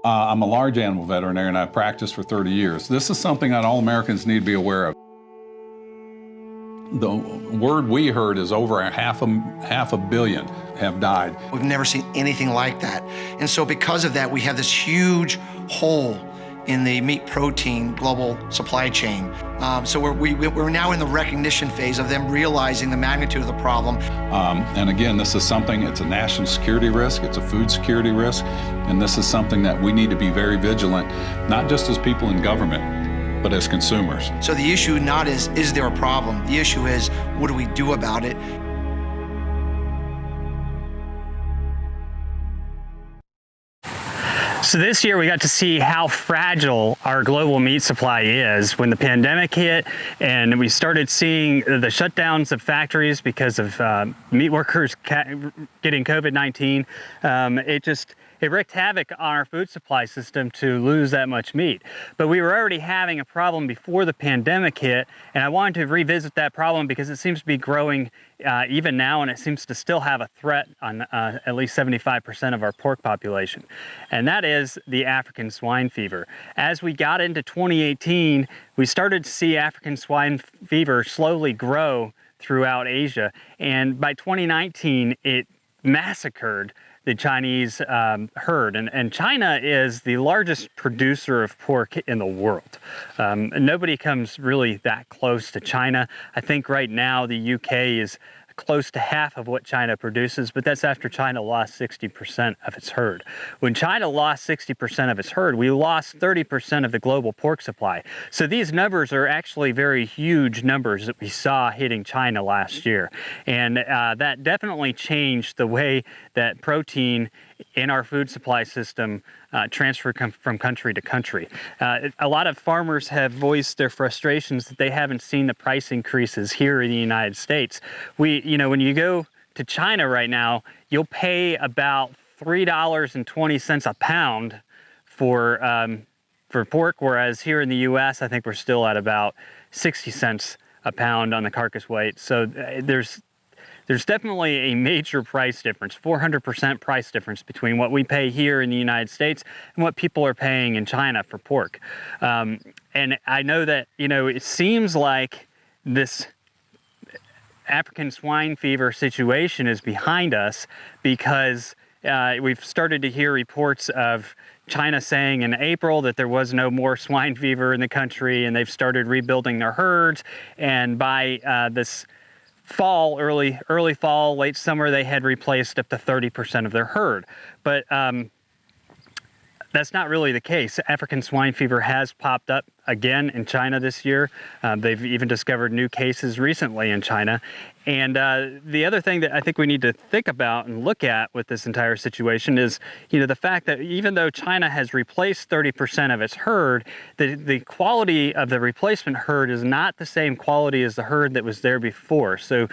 I'm a large animal veterinarian. I've practiced for 30 years. This is something that all Americans need to be aware of. The word we heard is over half a billion have died. We've never seen anything like that. And so because of that, we have this huge hole in the meat protein global supply chain. So we're now in the recognition phase of them realizing the magnitude of the problem. And again, this is something, it's a national security risk, it's a food security risk, and this is something that we need to be very vigilant, not just as people in government, but as consumers. So the issue not is there a problem? The issue is, what do we do about it? So this year we got to see how fragile our global meat supply is when the pandemic hit and we started seeing the shutdowns of factories because of meat workers getting COVID-19. It wreaked havoc on our food supply system to lose that much meat. But we were already having a problem before the pandemic hit, and I wanted to revisit that problem because it seems to be growing even now, and it seems to still have a threat on at least 75% of our pork population. And that is the African swine fever. As we got into 2018, we started to see African swine fever slowly grow throughout Asia, and by 2019, it massacred the Chinese herd. And China is the largest producer of pork in the world. Nobody comes really that close to China. I think right now the UK is close to half of what China produces, but that's after China lost 60% of its herd. When China lost 60% of its herd, we lost 30% of the global pork supply. So these numbers are actually very huge numbers that we saw hitting China last year. And that definitely changed the way that protein in our food supply system transferred from country to country. A lot of farmers have voiced their frustrations that they haven't seen the price increases here in the United States. When you go to China right now, you'll pay about $3.20 a pound for pork, whereas here in the U.S., I think we're still at about 60 cents a pound on the carcass weight. So there's definitely a major price difference, 400% price difference between what we pay here in the United States and what people are paying in China for pork. And I know that, it seems like this African swine fever situation is behind us because we've started to hear reports of China saying in April that there was no more swine fever in the country and they've started rebuilding their herds. And by this fall, early fall, late summer, they had replaced up to 30% of their herd. But that's not really the case. African swine fever has popped up again in China this year. They've even discovered new cases recently in China. And the other thing that I think we need to think about and look at with this entire situation is, the fact that even though China has replaced 30% of its herd, the quality of the replacement herd is not the same quality as the herd that was there before. So,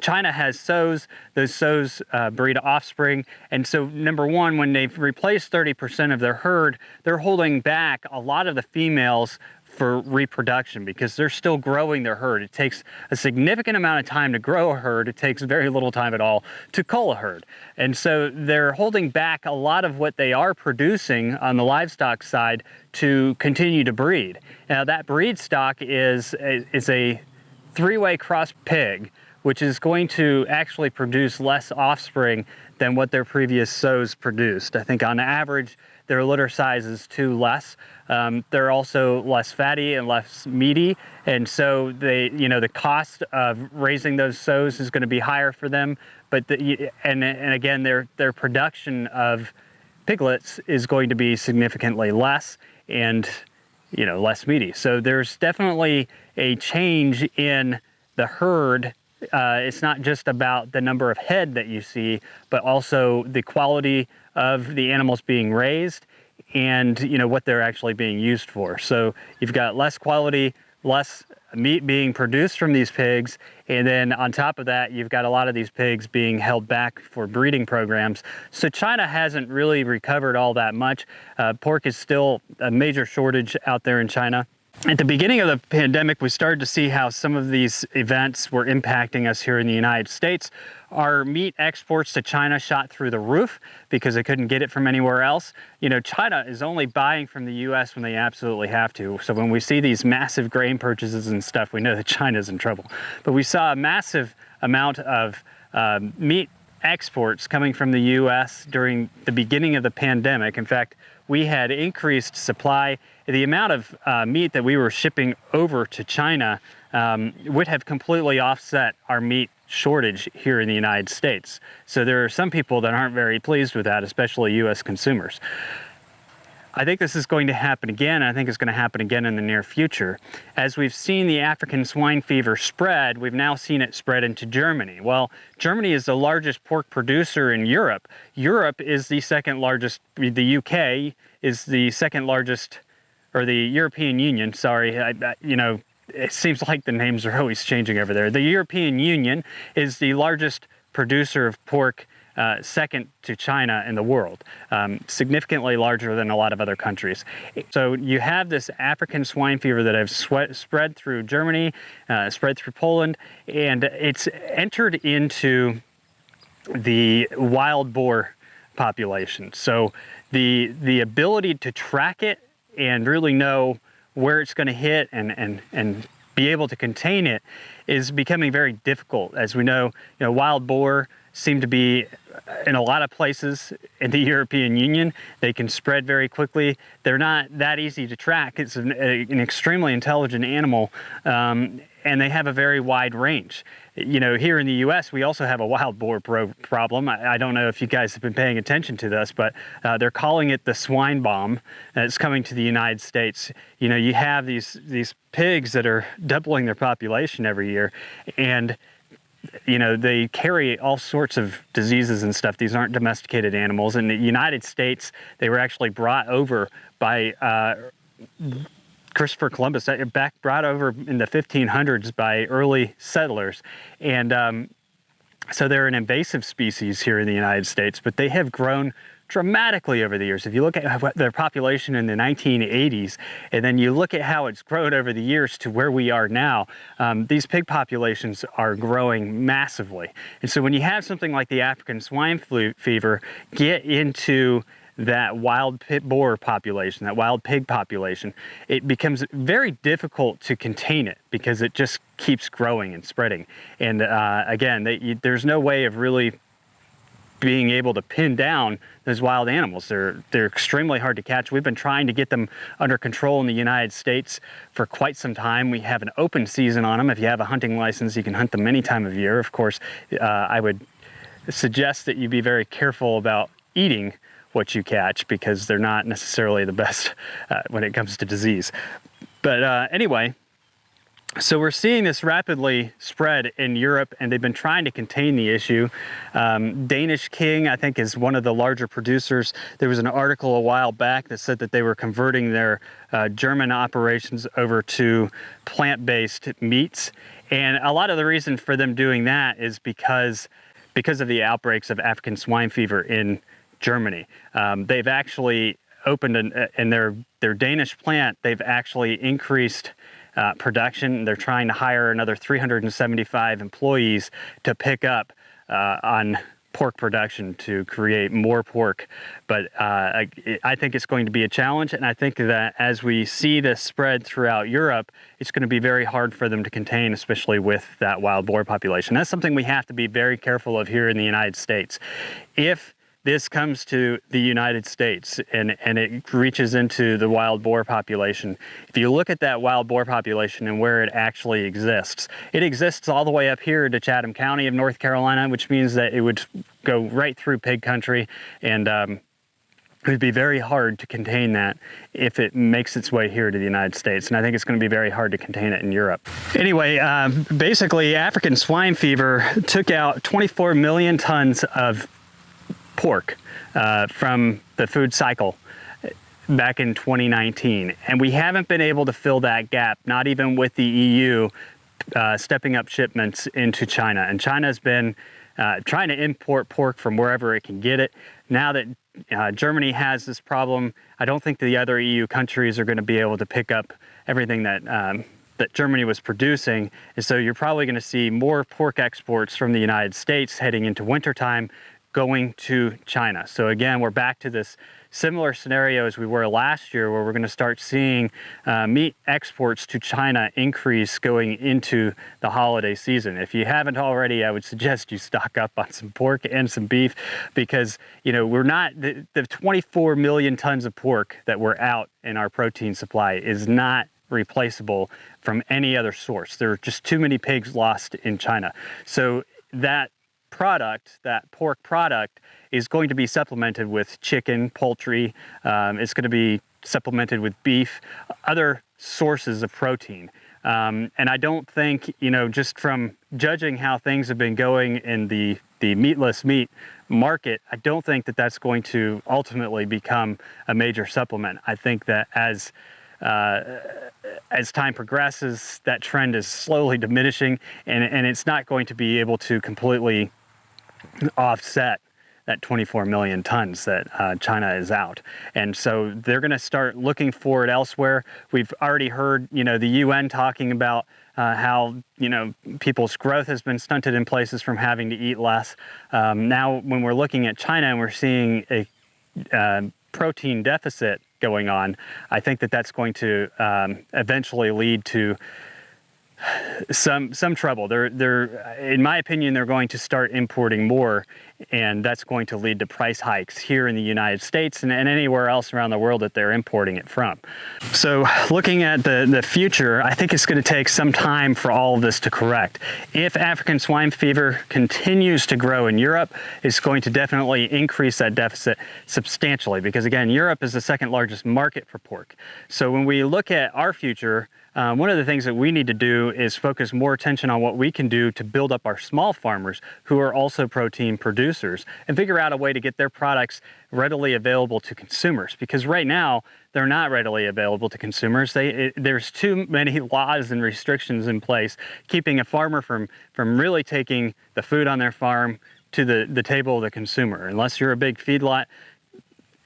China has sows, those sows breed offspring. And so, number one, when they've replaced 30% of their herd, they're holding back a lot of the females for reproduction because they're still growing their herd. It takes a significant amount of time to grow a herd. It takes very little time at all to cull a herd. And so they're holding back a lot of what they are producing on the livestock side to continue to breed. Now that breed stock is a three-way cross pig, which is going to actually produce less offspring than what their previous sows produced. I think on average, their litter size is 2 less. They're also less fatty and less meaty, and so the cost of raising those sows is going to be higher for them. But and again, their production of piglets is going to be significantly less and less meaty. So there's definitely a change in the herd. It's not just about the number of head that you see, but also the quality of the animals being raised and what they're actually being used for. So you've got less quality, less meat being produced from these pigs, and then on top of that, you've got a lot of these pigs being held back for breeding programs. So China hasn't really recovered all that much. Pork is still a major shortage out there in China. At the beginning of the pandemic, we started to see how some of these events were impacting us here in the United States. Our meat exports to China shot through the roof because they couldn't get it from anywhere else. You know, China is only buying from the US when they absolutely have to. So when we see these massive grain purchases and stuff, we know that China's in trouble. But we saw a massive amount of meat exports coming from the US during the beginning of the pandemic. In fact, we had increased supply. The amount of meat that we were shipping over to China would have completely offset our meat shortage here in the United States. So there are some people that aren't very pleased with that, especially US consumers. I think this is going to happen again. I think it's going to happen again in the near future. As we've seen the African swine fever spread, we've now seen it spread into Germany. Well, Germany is the largest pork producer in Europe. Europe is the second largest, the UK is the second largest, or the European Union, sorry, you know, it seems like the names are always changing over there. The European Union is the largest producer of pork, second to China in the world, significantly larger than a lot of other countries. So you have this African swine fever that has spread through Germany, spread through Poland, and it's entered into the wild boar population. So the ability to track it and really know where it's going to hit and be able to contain it is becoming very difficult. As we know, wild boar seem to be in a lot of places in the European Union. They can spread very quickly. They're not that easy to track. It's an extremely intelligent animal, and they have a very wide range. You know, here in the US, we also have a wild boar problem. I don't know if you guys have been paying attention to this, but they're calling it the swine bomb. It's coming to the United States. You know, you have these pigs that are doubling their population every year, and you know, they carry all sorts of diseases and stuff. These aren't domesticated animals. In the United States, they were actually brought over by Christopher Columbus, brought over in the 1500s by early settlers. And so they're an invasive species here in the United States, but they have grown dramatically over the years. If you look at their population in the 1980s, and then you look at how it's grown over the years to where we are now, these pig populations are growing massively. And so when you have something like the African swine fever get into that wild boar population, that wild pig population, it becomes very difficult to contain it because it just keeps growing and spreading. And again, there's no way of really being able to pin down those wild animals. They're extremely hard to catch. We've been trying to get them under control in the United States for quite some time. We have an open season on them. If you have a hunting license, you can hunt them any time of year. Of course, I would suggest that you be very careful about eating what you catch because they're not necessarily the best when it comes to disease. But anyway, so we're seeing this rapidly spread in Europe, and they've been trying to contain the issue. Danish King, I think, is one of the larger producers. There was an article a while back that said that they were converting their German operations over to plant-based meats. And a lot of the reason for them doing that is because of the outbreaks of African swine fever in Germany. They've actually opened in their Danish plant, they've actually increased production. They're trying to hire another 375 employees to pick up on pork production to create more pork. But I think it's going to be a challenge, and I think that as we see this spread throughout Europe, it's going to be very hard for them to contain, especially with that wild boar population. That's something we have to be very careful of here in the United States. If this comes to the United States and it reaches into the wild boar population, if you look at that wild boar population and where it actually exists, it exists all the way up here to Chatham County of North Carolina, which means that it would go right through pig country, and it would be very hard to contain that if it makes its way here to the United States. And I think it's going to be very hard to contain it in Europe. Anyway, basically African swine fever took out 24 million tons of pork from the food cycle back in 2019. And we haven't been able to fill that gap, not even with the EU stepping up shipments into China. And China's been trying to import pork from wherever it can get it. Now that Germany has this problem, I don't think the other EU countries are going to be able to pick up everything that that Germany was producing. And so you're probably going to see more pork exports from the United States heading into wintertime going to China. So again, we're back to this similar scenario as we were last year, where we're going to start seeing meat exports to China increase going into the holiday season. If you haven't already, I would suggest you stock up on some pork and some beef, because we're not, the 24 million tons of pork that we're out in our protein supply is not replaceable from any other source. There are just too many pigs lost in China. So that product, that pork product, is going to be supplemented with chicken, poultry. It's going to be supplemented with beef, other sources of protein. And I don't think, just from judging how things have been going in the meatless meat market, I don't think that that's going to ultimately become a major supplement. I think that as time progresses, that trend is slowly diminishing, and it's not going to be able to completely offset that 24 million tons that China is out. And so they're going to start looking for it elsewhere. We've already heard, the UN talking about how, people's growth has been stunted in places from having to eat less. Now, when we're looking at China and we're seeing a protein deficit going on, I think that that's going to eventually lead to some trouble. In my opinion, they're going to start importing more, and that's going to lead to price hikes here in the United States and anywhere else around the world that they're importing it from. So looking at the future, I think it's going to take some time for all of this to correct. If African swine fever continues to grow in Europe, it's going to definitely increase that deficit substantially, because again, Europe is the second largest market for pork. So when we look at our future, one of the things that we need to do is focus more attention on what we can do to build up our small farmers who are also protein producers, and figure out a way to get their products readily available to consumers, because right now they're not readily available to consumers. There's too many laws and restrictions in place keeping a farmer from really taking the food on their farm to the table of the consumer. Unless you're a big feedlot,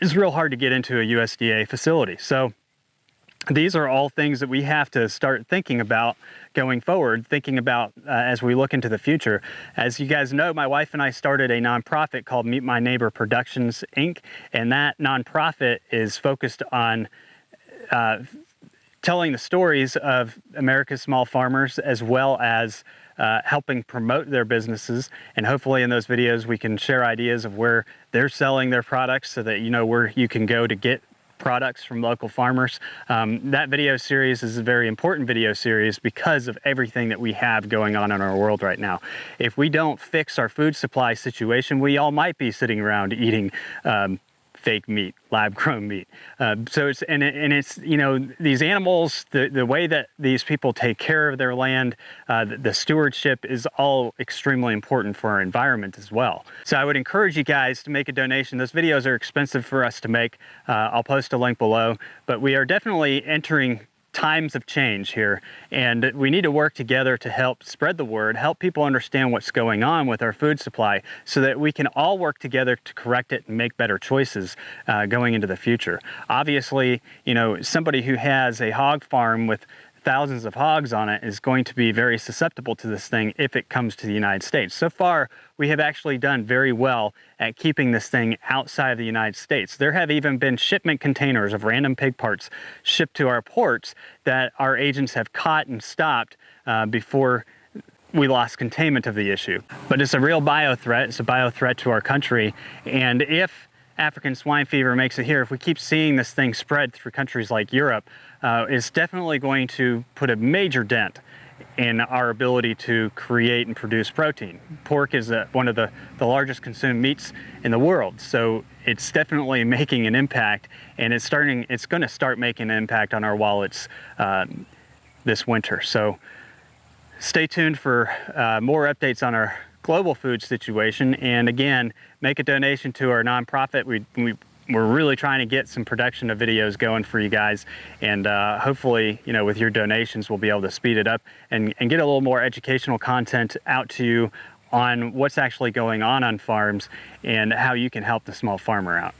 it's real hard to get into a USDA facility. So these are all things that we have to start thinking about going forward, thinking about as we look into the future. As you guys know, my wife and I started a nonprofit called Meet My Neighbor Productions, Inc., and that nonprofit is focused on telling the stories of America's small farmers, as well as helping promote their businesses. And hopefully in those videos we can share ideas of where they're selling their products, so that you know where you can go to get products from local farmers. That video series is a very important video series because of everything that we have going on in our world right now. If we don't fix our food supply situation, we all might be sitting around eating fake meat, lab-grown meat. So it's these animals, the way that these people take care of their land, the stewardship is all extremely important for our environment as well. So I would encourage you guys to make a donation. Those videos are expensive for us to make. I'll post a link below, but we are definitely entering times of change here, and we need to work together to help spread the word, help people understand what's going on with our food supply, so that we can all work together to correct it and make better choices going into the future. Obviously, somebody who has a hog farm with thousands of hogs on it is going to be very susceptible to this thing if it comes to the United States. So far, we have actually done very well at keeping this thing outside of the United States. There have even been shipment containers of random pig parts shipped to our ports that our agents have caught and stopped before we lost containment of the issue. But it's a real bio-threat. It's a bio-threat to our country. And if African swine fever makes it here, if we keep seeing this thing spread through countries like Europe, it's definitely going to put a major dent in our ability to create and produce protein. Pork is one of the largest consumed meats in the world, so it's definitely making an impact, and it's going to start making an impact on our wallets this winter. So stay tuned for more updates on our global food situation, and again, make a donation to our nonprofit. We're really trying to get some production of videos going for you guys, and hopefully, with your donations, we'll be able to speed it up and get a little more educational content out to you on what's actually going on farms and how you can help the small farmer out.